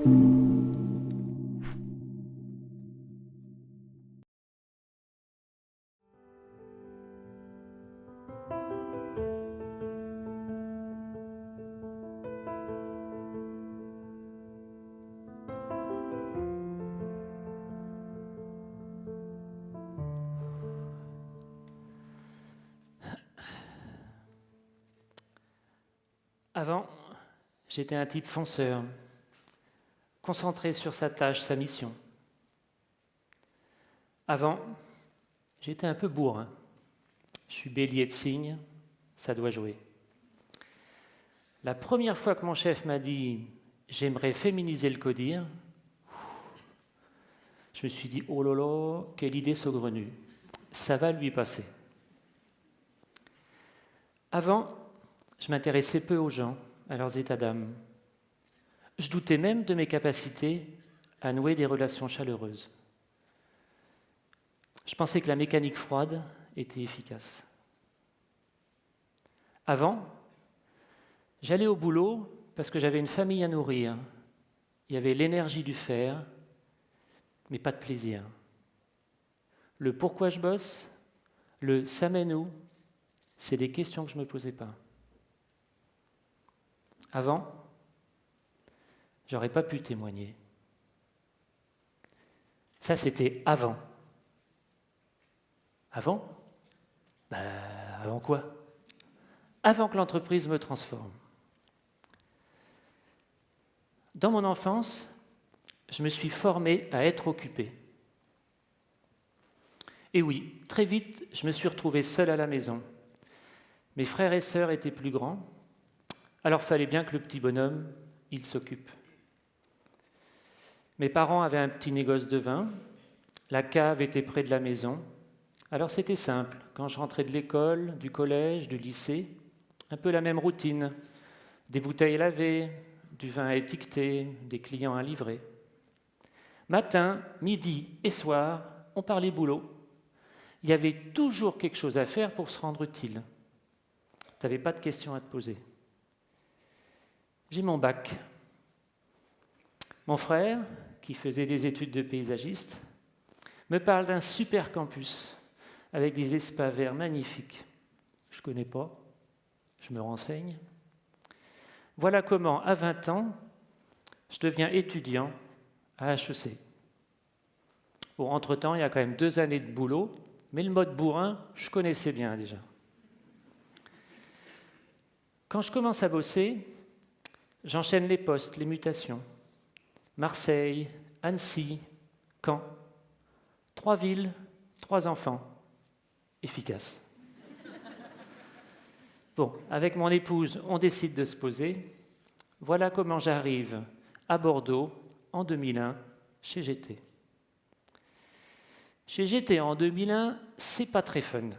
Avant, j'étais un type fonceur, concentré sur sa tâche, sa mission. Avant, j'étais un peu bourrin. Je suis bélier de signe, ça doit jouer. La première fois que mon chef m'a dit « j'aimerais féminiser le codir », je me suis dit « oh là là, quelle idée saugrenue, ça va lui passer ». Avant, je m'intéressais peu aux gens, à leurs états d'âme. Je doutais même de mes capacités à nouer des relations chaleureuses. Je pensais que la mécanique froide était efficace. Avant, j'allais au boulot parce que j'avais une famille à nourrir. Il y avait l'énergie du faire, mais pas de plaisir. Le pourquoi je bosse, le ça mène où, c'est des questions que je ne me posais pas. Avant, j'aurais pas pu témoigner. Ça, c'était avant. Avant ? Avant quoi ? Avant que l'entreprise me transforme. Dans mon enfance, je me suis formé à être occupé. Et oui, très vite, je me suis retrouvé seul à la maison. Mes frères et sœurs étaient plus grands, alors fallait bien que le petit bonhomme, il s'occupe. Mes parents avaient un petit négoce de vin, la cave était près de la maison, alors c'était simple, quand je rentrais de l'école, du collège, du lycée, un peu la même routine, des bouteilles lavées, du vin à étiqueter, des clients à livrer. Matin, midi et soir, on parlait boulot. Il y avait toujours quelque chose à faire pour se rendre utile. Tu n'avais pas de questions à te poser. J'ai mon bac. Mon frère, qui faisait des études de paysagiste, me parle d'un super campus avec des espaces verts magnifiques. Je ne connais pas, je me renseigne. Voilà comment, à 20 ans, je deviens étudiant à HEC. Bon, entre-temps, il y a quand même 2 années de boulot, mais le mode bourrin, je connaissais bien déjà. Quand je commence à bosser, j'enchaîne les postes, les mutations. Marseille, Annecy, Caen. 3 villes, 3 enfants. Efficace. Bon, avec mon épouse, on décide de se poser. Voilà comment j'arrive à Bordeaux en 2001, chez GT. Chez GT en 2001, c'est pas très fun.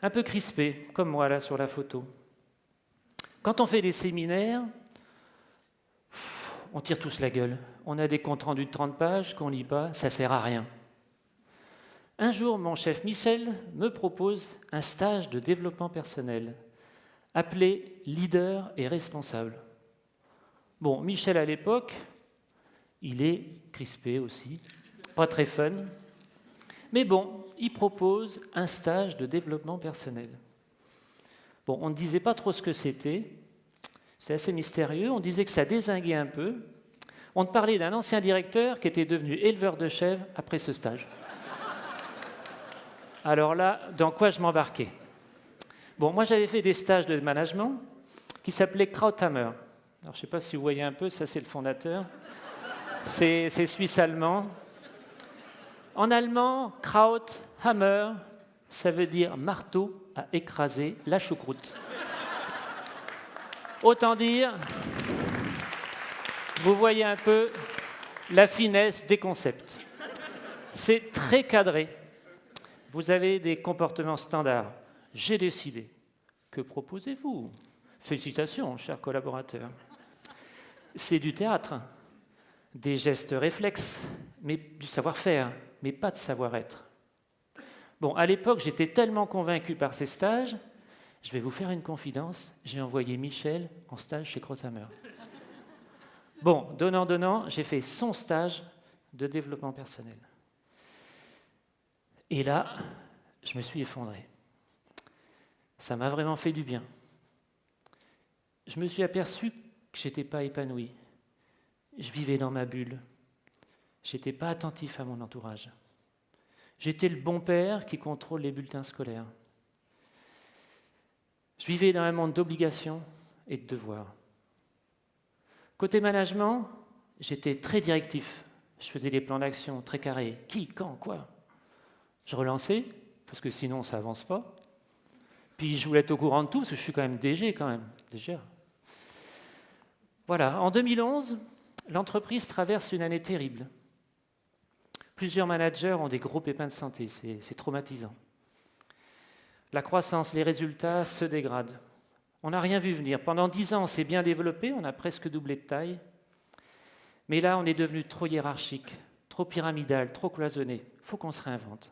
Un peu crispé, comme moi là sur la photo. Quand on fait des séminaires, on tire tous la gueule. On a des comptes rendus de 30 pages qu'on ne lit pas, ça ne sert à rien. Un jour, mon chef Michel me propose un stage de développement personnel, appelé leader et responsable. Bon, Michel à l'époque, il est crispé aussi, pas très fun, mais bon, il propose un stage de développement personnel. Bon, on ne disait pas trop ce que c'était assez mystérieux, on disait que ça dézinguait un peu. On te parlait d'un ancien directeur qui était devenu éleveur de chèvres après ce stage. Alors là, dans quoi je m'embarquais ? Bon, moi j'avais fait des stages de management qui s'appelaient Krauthammer. Alors je ne sais pas si vous voyez un peu, ça c'est le fondateur. C'est suisse-allemand. En allemand, Krauthammer, ça veut dire marteau à écraser la choucroute. Autant dire, vous voyez un peu la finesse des concepts. C'est très cadré. Vous avez des comportements standards. J'ai décidé. Que proposez-vous ? Félicitations, chers collaborateurs. C'est du théâtre, des gestes réflexes, mais du savoir-faire, mais pas de savoir-être. Bon, à l'époque, j'étais tellement convaincu par ces stages, je vais vous faire une confidence, j'ai envoyé Michel en stage chez Krauthammer. Bon, donnant, j'ai fait son stage de développement personnel. Et là, je me suis effondré. Ça m'a vraiment fait du bien. Je me suis aperçu que je n'étais pas épanoui. Je vivais dans ma bulle. Je n'étais pas attentif à mon entourage. J'étais le bon père qui contrôle les bulletins scolaires. Je vivais dans un monde d'obligations et de devoirs. Côté management, j'étais très directif. Je faisais des plans d'action très carrés. Qui, quand, quoi. Je relançais, parce que sinon ça n'avance pas. Puis je voulais être au courant de tout, parce que je suis quand même DG, DG. Voilà, en 2011, l'entreprise traverse une année terrible. Plusieurs managers ont des gros pépins de santé, c'est traumatisant. La croissance, les résultats se dégradent. On n'a rien vu venir. Pendant 10 ans, on s'est bien développé, on a presque doublé de taille. Mais là, on est devenu trop hiérarchique, trop pyramidal, trop cloisonné. Il faut qu'on se réinvente.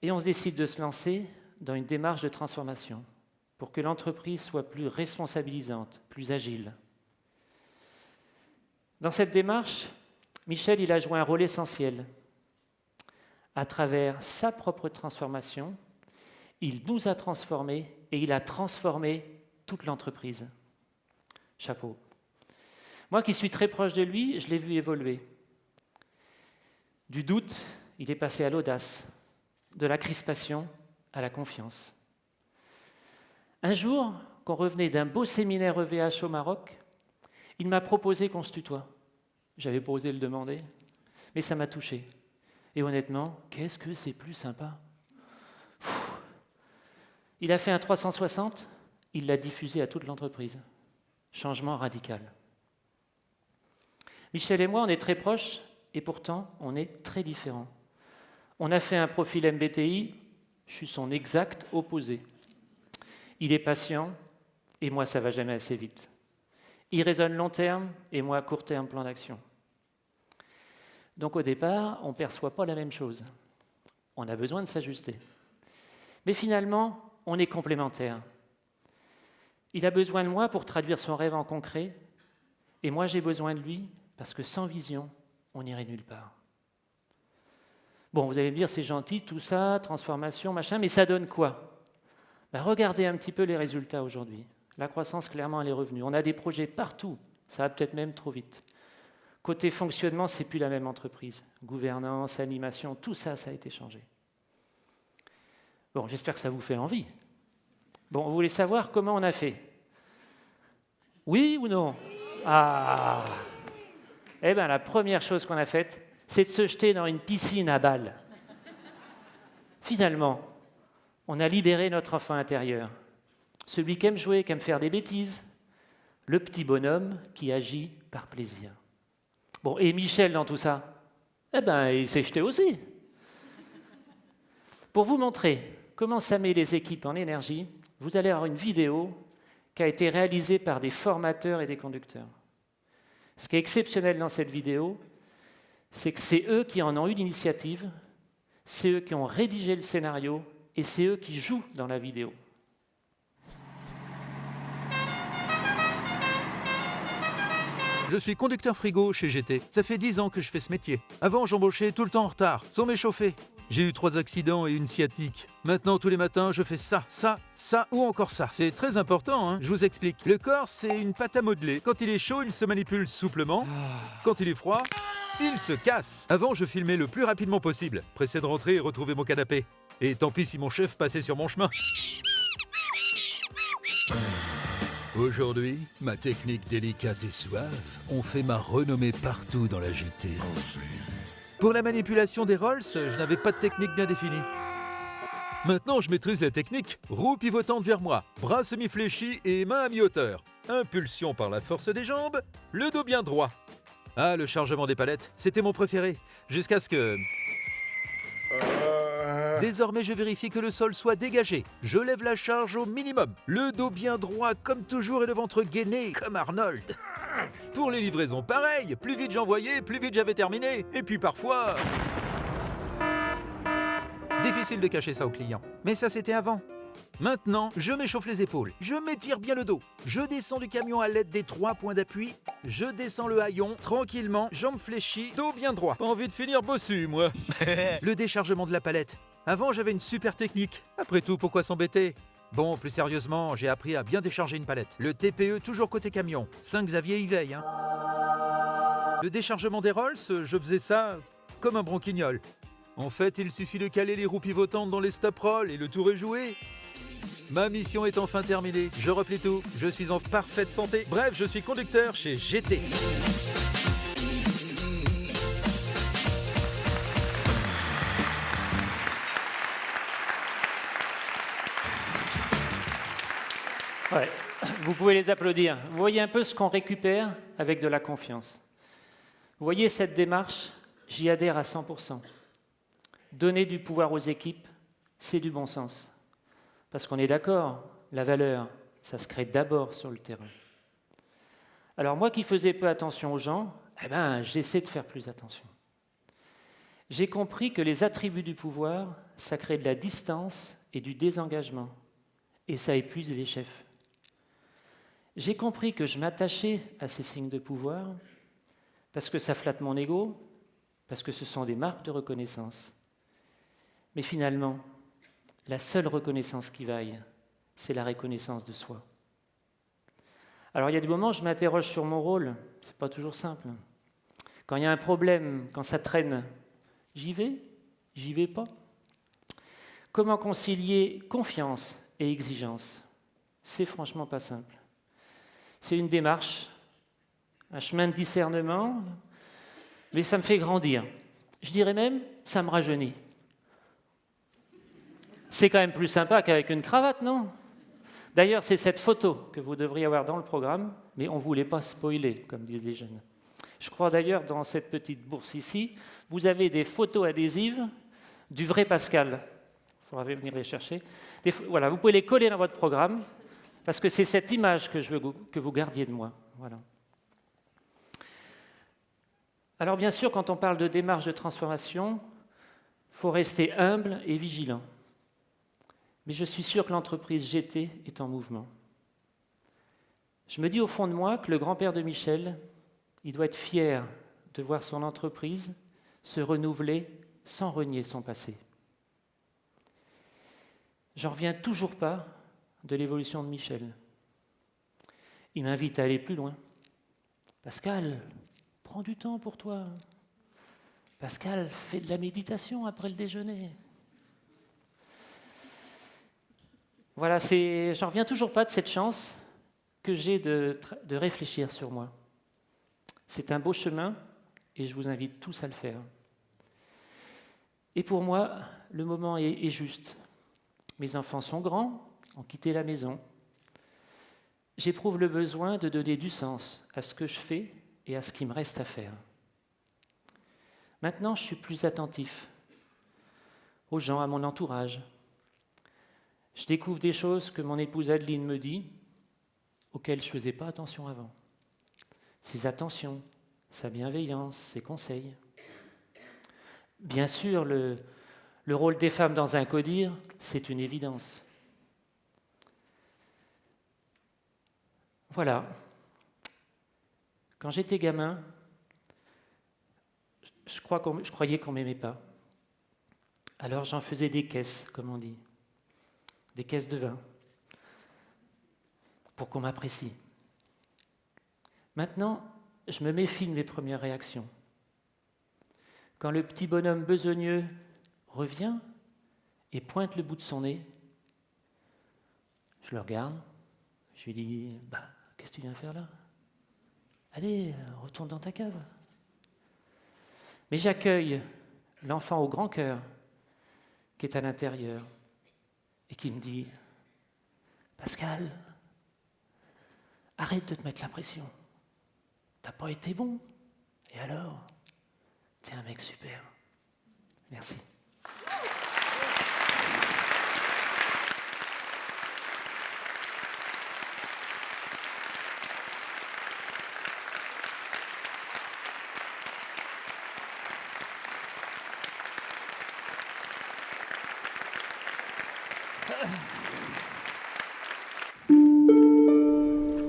Et on se décide de se lancer dans une démarche de transformation pour que l'entreprise soit plus responsabilisante, plus agile. Dans cette démarche, Michel il a joué un rôle essentiel. À travers sa propre transformation, il nous a transformés et il a transformé toute l'entreprise. Chapeau. Moi qui suis très proche de lui, je l'ai vu évoluer. Du doute, il est passé à l'audace, de la crispation à la confiance. Un jour, qu'on revenait d'un beau séminaire EVH au Maroc, il m'a proposé qu'on se tutoie. J'avais pas osé le demander, mais ça m'a touché. Et honnêtement, qu'est-ce que c'est plus sympa. Il a fait un 360, il l'a diffusé à toute l'entreprise. Changement radical. Michel et moi, on est très proches, et pourtant, on est très différents. On a fait un profil MBTI, je suis son exact opposé. Il est patient, et moi, ça ne va jamais assez vite. Il raisonne long terme, et moi, court terme, plan d'action. Donc au départ, on ne perçoit pas la même chose. On a besoin de s'ajuster. Mais finalement, on est complémentaires. Il a besoin de moi pour traduire son rêve en concret, et moi, j'ai besoin de lui, parce que sans vision, on n'irait nulle part. Bon, vous allez me dire, c'est gentil, tout ça, transformation, machin, mais ça donne quoi ? Regardez un petit peu les résultats aujourd'hui. La croissance, clairement, elle est revenue. On a des projets partout, ça va peut-être même trop vite. Côté fonctionnement, c'est plus la même entreprise. Gouvernance, animation, tout ça, ça a été changé. Bon, j'espère que ça vous fait envie. Bon, vous voulez savoir comment on a fait ? Oui ou non ? Ah ! Eh bien, la première chose qu'on a faite, c'est de se jeter dans une piscine à balles. Finalement, on a libéré notre enfant intérieur. Celui qui aime jouer, qui aime faire des bêtises. Le petit bonhomme qui agit par plaisir. Bon, et Michel dans tout ça ? Eh bien, il s'est jeté aussi. Pour vous montrer comment ça met les équipes en énergie, vous allez avoir une vidéo qui a été réalisée par des formateurs et des conducteurs. Ce qui est exceptionnel dans cette vidéo, c'est que c'est eux qui en ont eu l'initiative, c'est eux qui ont rédigé le scénario et c'est eux qui jouent dans la vidéo. Je suis conducteur frigo chez GT. Ça fait 10 ans que je fais ce métier. Avant, j'embauchais tout le temps en retard, sans m'échauffer. J'ai eu 3 accidents et une sciatique. Maintenant, tous les matins, je fais ça, ça, ça ou encore ça. C'est très important, hein. Je vous explique. Le corps, c'est une pâte à modeler. Quand il est chaud, il se manipule souplement. Quand il est froid, il se casse. Avant, je filmais le plus rapidement possible. Pressé de rentrer et retrouver mon canapé. Et tant pis si mon chef passait sur mon chemin. Aujourd'hui, ma technique délicate et suave ont fait ma renommée partout dans la JT. Pour la manipulation des rolls, je n'avais pas de technique bien définie. Maintenant, je maîtrise la technique. Roue pivotante vers moi, bras semi-fléchis et main à mi-hauteur. Impulsion par la force des jambes, le dos bien droit. Ah, le chargement des palettes, c'était mon préféré. Jusqu'à ce que... Désormais, je vérifie que le sol soit dégagé. Je lève la charge au minimum. Le dos bien droit comme toujours et le ventre gainé comme Arnold. Pour les livraisons, pareil. Plus vite j'envoyais, plus vite j'avais terminé. Et puis parfois... Difficile de cacher ça aux clients. Mais ça, c'était avant. Maintenant, je m'échauffe les épaules, je m'étire bien le dos, je descends du camion à l'aide des 3 points d'appui, je descends le haillon, tranquillement, jambes fléchies, dos bien droit. Pas envie de finir bossu, moi. Le déchargement de la palette. Avant, j'avais une super technique. Après tout, pourquoi s'embêter? Bon, plus sérieusement, j'ai appris à bien décharger une palette. Le TPE toujours côté camion. Saint-Xavier y veille, hein. Le déchargement des Rolls, je faisais ça comme un branquignol. En fait, il suffit de caler les roues pivotantes dans les stop rolls et le tour est joué. Ma mission est enfin terminée, je replie tout, je suis en parfaite santé. Bref, je suis conducteur chez GT. Ouais, vous pouvez les applaudir. Vous voyez un peu ce qu'on récupère avec de la confiance. Vous voyez cette démarche, j'y adhère à 100%. Donner du pouvoir aux équipes, c'est du bon sens. Parce qu'on est d'accord, la valeur, ça se crée d'abord sur le terrain. Alors moi qui faisais peu attention aux gens, j'essaie de faire plus attention. J'ai compris que les attributs du pouvoir, ça crée de la distance et du désengagement. Et ça épuise les chefs. J'ai compris que je m'attachais à ces signes de pouvoir parce que ça flatte mon ego, parce que ce sont des marques de reconnaissance. Mais finalement, la seule reconnaissance qui vaille, c'est la reconnaissance de soi. Alors il y a des moments où je m'interroge sur mon rôle, c'est pas toujours simple. Quand il y a un problème, quand ça traîne, j'y vais pas. Comment concilier confiance et exigence? C'est franchement pas simple. C'est une démarche, un chemin de discernement, mais ça me fait grandir. Je dirais même, ça me rajeunit. C'est quand même plus sympa qu'avec une cravate, non? D'ailleurs, c'est cette photo que vous devriez avoir dans le programme, mais on ne voulait pas spoiler, comme disent les jeunes. Je crois d'ailleurs, dans cette petite bourse ici, vous avez des photos adhésives du vrai Pascal. Il faudra venir les chercher. Voilà, vous pouvez les coller dans votre programme, parce que c'est cette image que je veux que vous gardiez de moi. Voilà. Alors bien sûr, quand on parle de démarche de transformation, il faut rester humble et vigilant. Mais je suis sûr que l'entreprise GT est en mouvement. Je me dis au fond de moi que le grand-père de Michel, il doit être fier de voir son entreprise se renouveler sans renier son passé. J'en reviens toujours pas de l'évolution de Michel. Il m'invite à aller plus loin. Pascal, prends du temps pour toi. Pascal, fais de la méditation après le déjeuner. Voilà, j'en reviens toujours pas de cette chance que j'ai de réfléchir sur moi. C'est un beau chemin et je vous invite tous à le faire. Et pour moi, le moment est juste. Mes enfants sont grands, ont quitté la maison. J'éprouve le besoin de donner du sens à ce que je fais et à ce qui me reste à faire. Maintenant, je suis plus attentif aux gens, à mon entourage. Je découvre des choses que mon épouse Adeline me dit, auxquelles je ne faisais pas attention avant. Ses attentions, sa bienveillance, ses conseils. Bien sûr, le rôle des femmes dans un codir, c'est une évidence. Voilà. Quand j'étais gamin, je croyais qu'on ne m'aimait pas. Alors j'en faisais des caisses, comme on dit. Des caisses de vin, pour qu'on m'apprécie. Maintenant, je me méfie de mes premières réactions. Quand le petit bonhomme besogneux revient et pointe le bout de son nez, je le regarde, je lui dis « Qu'est-ce que tu viens faire là? Allez, retourne dans ta cave. » Mais j'accueille l'enfant au grand cœur qui est à l'intérieur et qui me dit « Pascal, arrête de te mettre la pression. T'as pas été bon. Et alors, t'es un mec super. » Merci.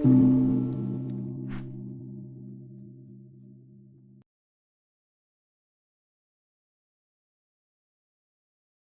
Thank